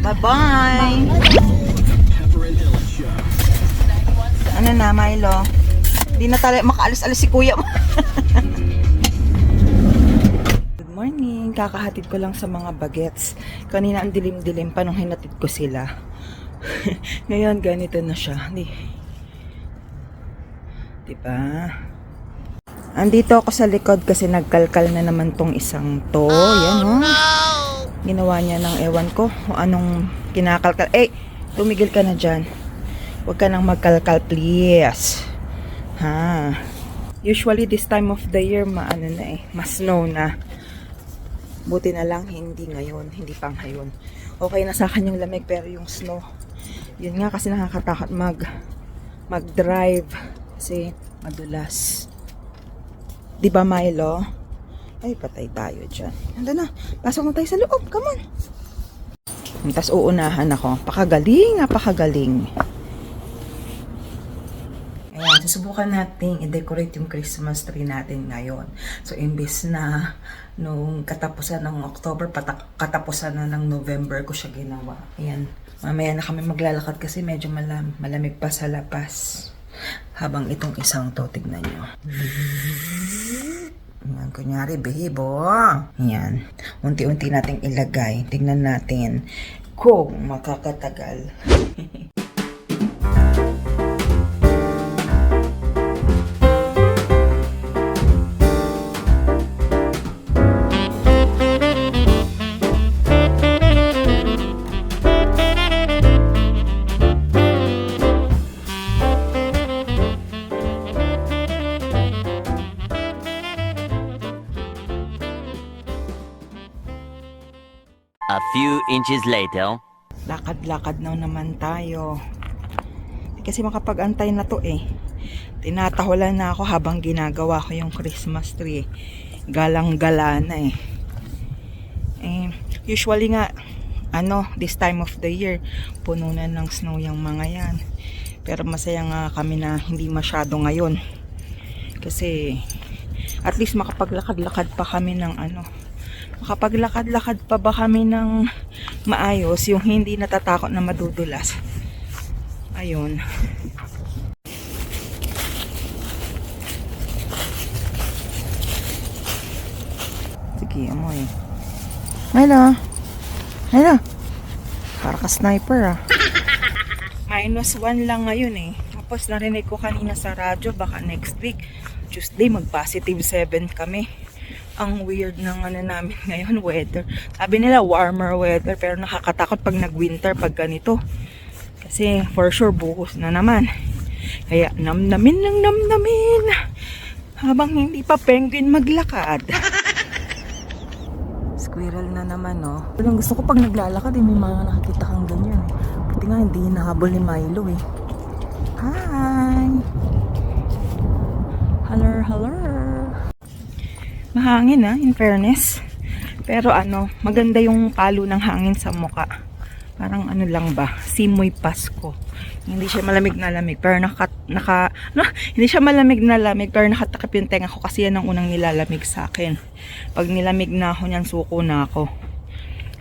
Bye-bye! Ano na, Milo? Hindi na tayo makaalis-alis si kuya mo. Good morning. Kakahatid ko lang sa mga bagets. Kanina ang dilim-dilim pa nung hinatid ko sila. Ngayon, ganito na siya. Diba? Andito ako sa likod kasi nagkalkal na naman tong isang to. Yan, oh. Ginawa niya ng ewan ko kung anong kinakalkal. Tumigil ka na dyan. Huwag ka nang magkalkal, please. Ha. Usually this time of the year, mas snow na. Buti na lang, hindi ngayon, hindi pang ngayon. Okay na sa akin yung lamig, pero yung snow, yun nga kasi nakakatakot mag-drive kasi madulas. Diba, Milo? Ay, patay tayo dyan. Nandun na. Pasok na tayo sa loob. Come on. Tapos uunahan ako. Napakagaling. Ayan, susubukan natin i-decorate yung Christmas tree natin ngayon. So, imbis na nung katapusan ng October, katapusan na ng November ko siya ginawa. Ayan, mamaya na kami maglalakad kasi medyo malamig pa sa labas. Habang itong isang to, tignan nyo. Ayan, kunyari, behebo. Ayan, unti-unti nating ilagay. Tignan natin kung makakatagal. A few inches later. Lakad-lakad na naman tayo. Kasi makapag-antay na to eh. Tinatahulan na ako habang ginagawa ko yung Christmas tree. Galang-gala na eh. Usually nga, this time of the year, puno na ng snow yung mga yan. Pero masaya nga kami na hindi masyado ngayon. Kasi, at least makapaglakad-lakad pa kami ng makapaglakad-lakad pa ba kami ng maayos, yung hindi natatakot na madudulas. Ayun. Sige, amoy. Hello. Para ka sniper ah. -1 lang ngayon eh. Tapos narinig ko kanina sa radyo, baka next week, Tuesday, mag+7 kami. Ang weird ng namin ngayon, weather. Sabi nila warmer weather, pero nakakatakot pag nag-winter pag ganito. Kasi for sure buhos na naman. Kaya namnamin lang namnamin. Habang hindi pa penguin maglakad. Squirrel na naman, no? Pero gusto ko pag naglalakad, may mga nakikita kang ganyan eh. Buti nga hindi nahabol ni Milo eh. Hi! Hello. Mahangin in fairness. Pero maganda yung palo ng hangin sa muka. Parang lang ba, simoy Pasko. Hindi siya malamig na lamig, pero hindi siya malamig na lamig, pero nakatakip yung tenga ko kasi yan ang unang nilalamig sa akin. Pag nilamig na ako niyan, suko na ako.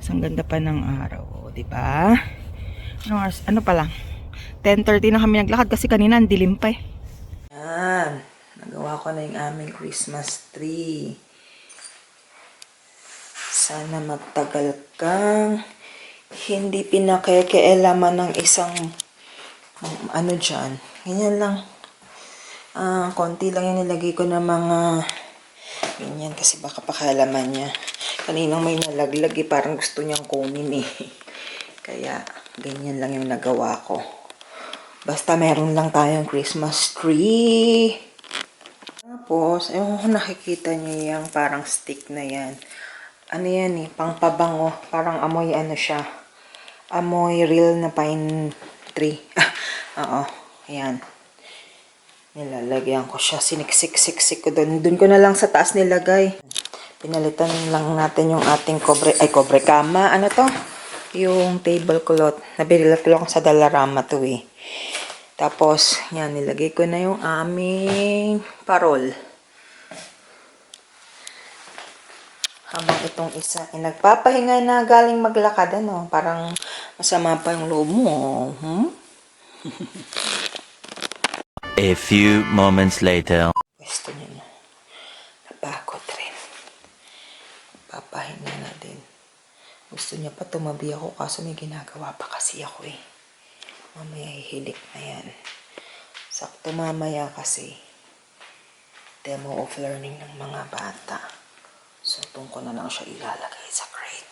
So, ang ganda pa ng araw, di ba? Ano pa lang? 10:30 na kami naglakad kasi kanina ang dilim pa eh. Yan. Nagawa ko na yung aming Christmas tree. Sana magtagal kang hindi pinakikialaman ng isang dyan. Ganyan lang. Konti lang yung nilagay ko ng mga ganyan kasi baka pakialaman niya. Kaninang may nalaglag parang gusto niyang kunin eh. Kaya ganyan lang yung nagawa ko. Basta meron lang tayong Christmas tree. Tapos, nakikita niyo yung parang stick na yan. Yan eh, pangpabango. Parang amoy siya. Amoy real na pine tree. Oo, ayan. Nilalagyan ko siya. Siniksik-siksik ko doon. Doon ko na lang sa taas nilagay. Pinalitan lang natin yung ating cobre kama. Ano to? Yung tablecloth. Nabili ko lang sa Dollarama to eh. Tapos, yan, nilagay ko na yung aming parol. Habang itong isa, nagpapahinga na galing maglakad, ano? Parang masama pa yung loob mo, hmm? A few moments later. Pwesto niya na. Napagod rin. Papahinga na din. Gusto niya pa tumabi ako kaso may ginagawa pa kasi ako eh. Mamaya hihilik na yan. Sakto mamaya kasi demo of learning ng mga bata. So doon ko na lang siya ilalagay sa crate.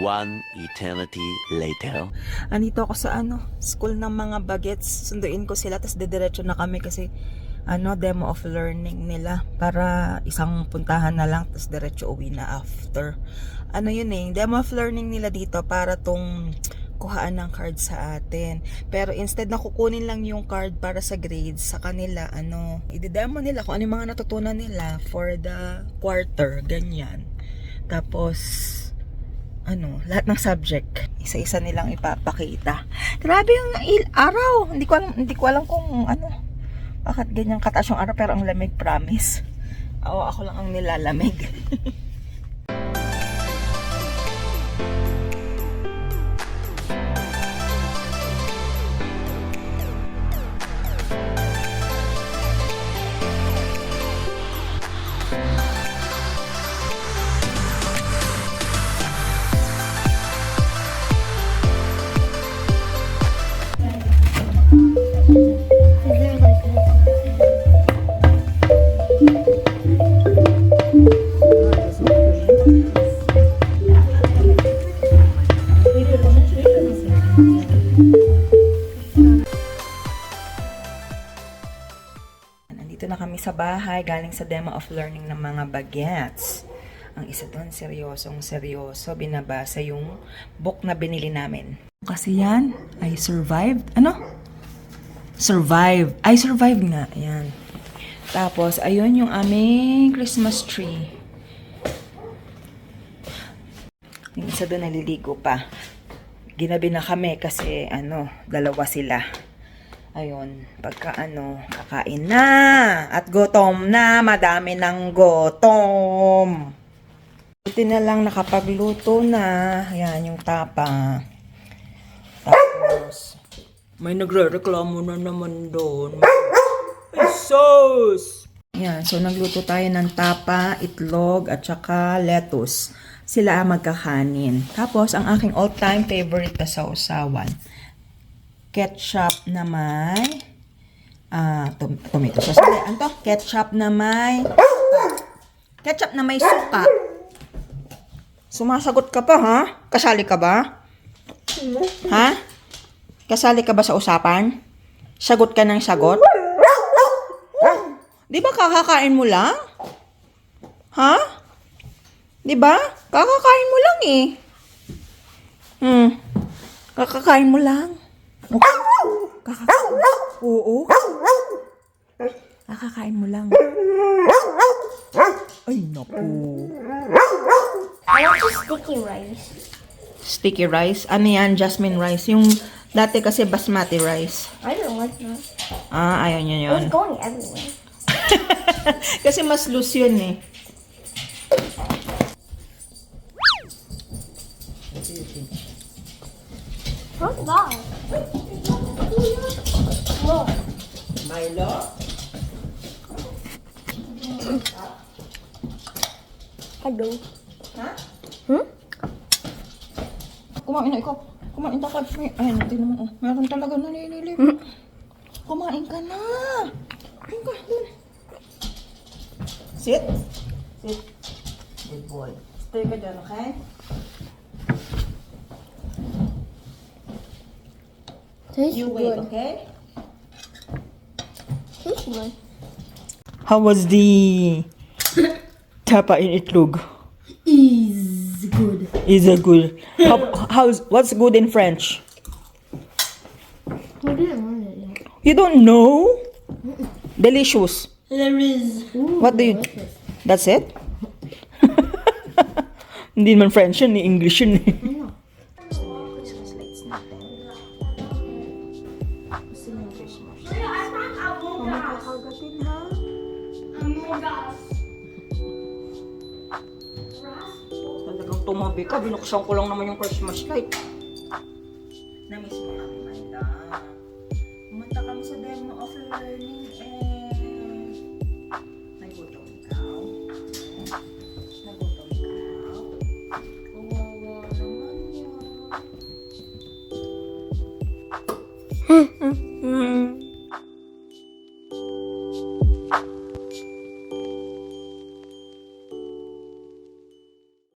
One eternity later. Andito ako sa school ng mga bagets. Sunduin ko sila tapos dediretso na kami kasi demo of learning nila para isang puntahan na lang tapos diretso uwi na after. Demo of learning nila dito para tong kuhaan ng card sa atin. Pero instead na kukunin lang yung card para sa grades sa kanila, i-demo nila kung ano yung mga natutunan nila for the quarter, ganyan. Tapos lahat ng subject, isa-isa nilang ipapakita. Grabe yung araw. Hindi ko alam kung bakit ganyan kataas yung araw pero ang lamig, promise. Ako lang ang nilalamig. Nandito na kami sa bahay, galing sa demo of learning ng mga bagets. Ang isa doon, seryoso, binabasa yung book na binili namin. Kasi yan, I survived. I survived nga. Ayan. Tapos, ayun yung aming Christmas tree. Yung isa doon naliligo pa. Ginabi na kami kasi, dalawa sila. Ayun, pagka kakain na. At gutom na, madami ng gutom. Buti na lang nakapagluto na. Ayan, yung tapa. Tapos, may nagre-reklamo na naman doon. Ay, sus! Ayan, so nagluto tayo ng tapa, itlog, at saka lettuce. Sila ang magkakanin. Tapos, ang aking all-time favorite na sausawan. Ketchup na may tomato sauce. Ketchup na may suka. Sumasagot ka pa, ha? Kasali ka ba? Ha? Kasali ka ba sa usapan? Sagot ka ng sagot? Di ba kakakain mo lang? Ha? Di ba? Kakakain mo lang eh. Kakakain mo lang. Oo. Kakakain mo lang. Ay, naku. I want the sticky rice. Sticky rice? Ano yan? Jasmine rice. Yung dati kasi basmati rice. I don't like that. Ayaw niya yun. It's going everywhere. Kasi mas loose yun eh. What's that? Look. Milo? Hello. Ha? Hmm? Kumain na ikaw. Kumain ka. Ayan, natin naman. Meron talaga nalilili. Kumain ka na. Kumain ka. Sit. Sit. Good boy. Stay ka dyan, okay? Tastes You wait, good. okay? Tastes good. How was the tapa in itlog? Is good. Is it good? What's good in French? I didn't learn it yet. You don't know? Delicious. There is. Ooh, What do you... delicious. That's it? Hindi man French yun, English yun. I know. tumabi ka. Binuksan ko lang naman yung Christmas light. Namiss mo kami, Manda. Pumunta kami sa demo of learning nagutom ikaw. Nagutom ikaw. Kawawa naman yan.